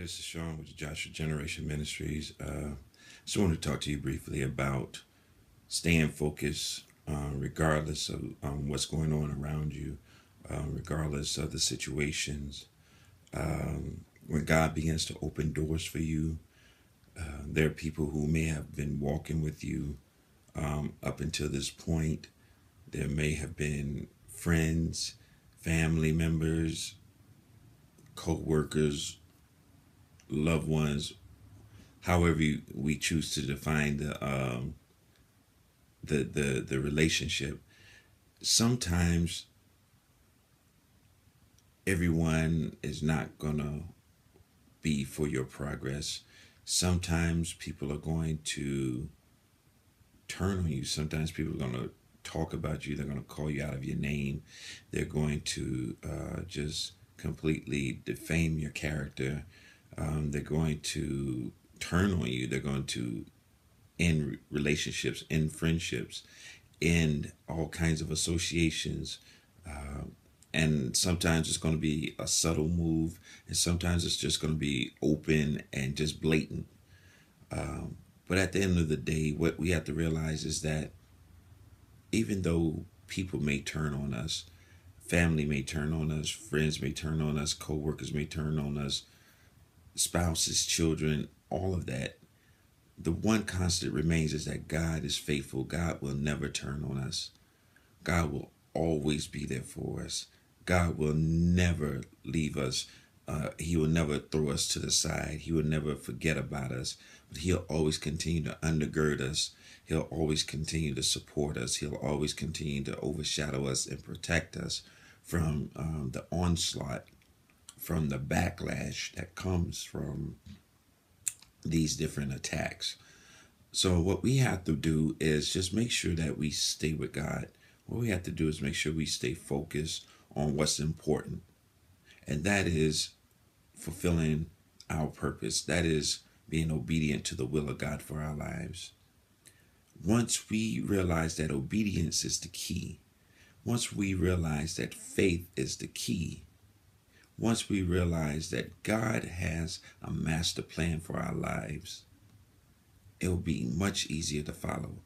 this is Sean with the Joshua Generation Ministries. Just want to talk to you briefly about staying focused, regardless of what's going on around you, regardless of the situations. When God begins to open doors for you, there are people who may have been walking with you up until this point. There may have been friends, family members, co-workers, loved ones, however we choose to define the relationship. Sometimes everyone is not gonna be for your progress. Sometimes people are going to turn on you. Sometimes people are going to talk about you. They're going to call you out of your name. They're going to just completely defame your character. They're going to turn on you. They're going to end relationships, end friendships, end all kinds of associations. And sometimes it's going to be a subtle move, and sometimes it's just going to be open and just blatant. But at the end of the day, what we have to realize is that even though people may turn on us, family may turn on us, friends may turn on us, co-workers may turn on us, spouses, children, all of that, the one constant remains is that God is faithful. God will never turn on us. God will always be there for us. God will never leave us. He will never throw us to the side. He will never forget about us. But he'll always continue to undergird us. He'll always continue to support us. He'll always continue to overshadow us and protect us from the onslaught, from the backlash that comes from these different attacks. So what we have to do is just make sure that we stay with God. What we have to do is make sure we stay focused on what's important. And that is fulfilling our purpose. That is being obedient to the will of God for our lives. Once we realize that obedience is the key, once we realize that faith is the key, once we realize that God has a master plan for our lives, it will be much easier to follow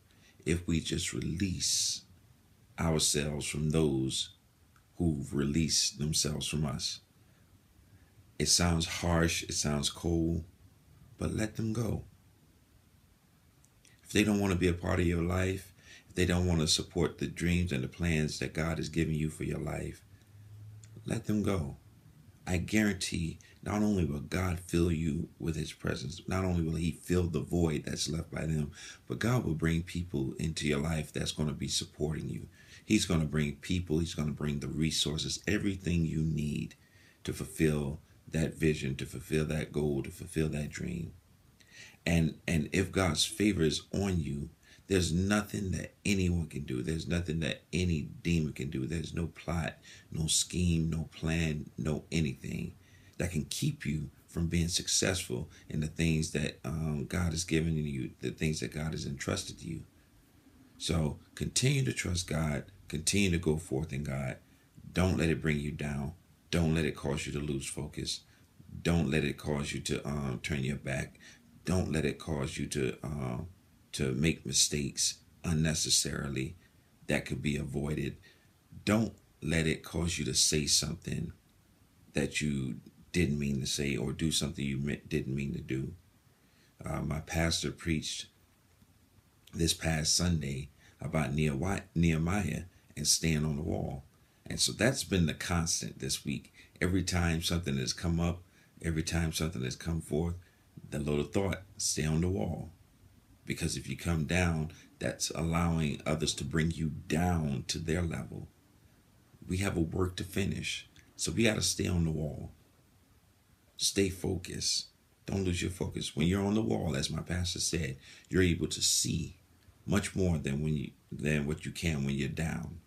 if we just release ourselves from those who've released themselves from us. It sounds harsh, it sounds cold, but let them go. If they don't want to be a part of your life, if they don't want to support the dreams and the plans that God has given you for your life, let them go. I guarantee not only will God fill you with his presence, not only will he fill the void that's left by them, but God will bring people into your life that's going to be supporting you. He's going to bring people, he's going to bring the resources, everything you need to fulfill that vision, to fulfill that goal, to fulfill that dream. And if God's favor is on you, there's nothing that anyone can do. There's nothing that any demon can do. There's no plot, no scheme, no plan, no anything that can keep you from being successful in the things that God has given you, the things that God has entrusted to you. So continue to trust God. Continue to go forth in God. Don't let it bring you down. Don't let it cause you to lose focus. Don't let it cause you to turn your back. Don't let it cause you to make mistakes unnecessarily that could be avoided. Don't let it cause you to say something that you didn't mean to say or do something you didn't mean to do. My pastor preached this past Sunday about Nehemiah and staying on the wall. And so that's been the constant this week. Every time something has come up, every time something has come forth, the little thought, stay on the wall. Because if you come down, that's allowing others to bring you down to their level. We have a work to finish. So we got to stay on the wall. Stay focused. Don't lose your focus. When you're on the wall, as my pastor said, you're able to see much more than what you can when you're down.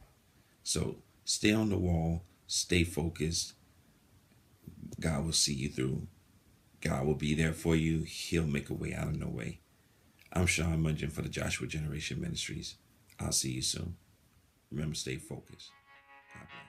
So stay on the wall, stay focused. God will see you through. God will be there for you. He'll make a way out of no way. I'm Sean Mungin for the Joshua Generation Ministries. I'll see you soon. Remember, stay focused. God bless.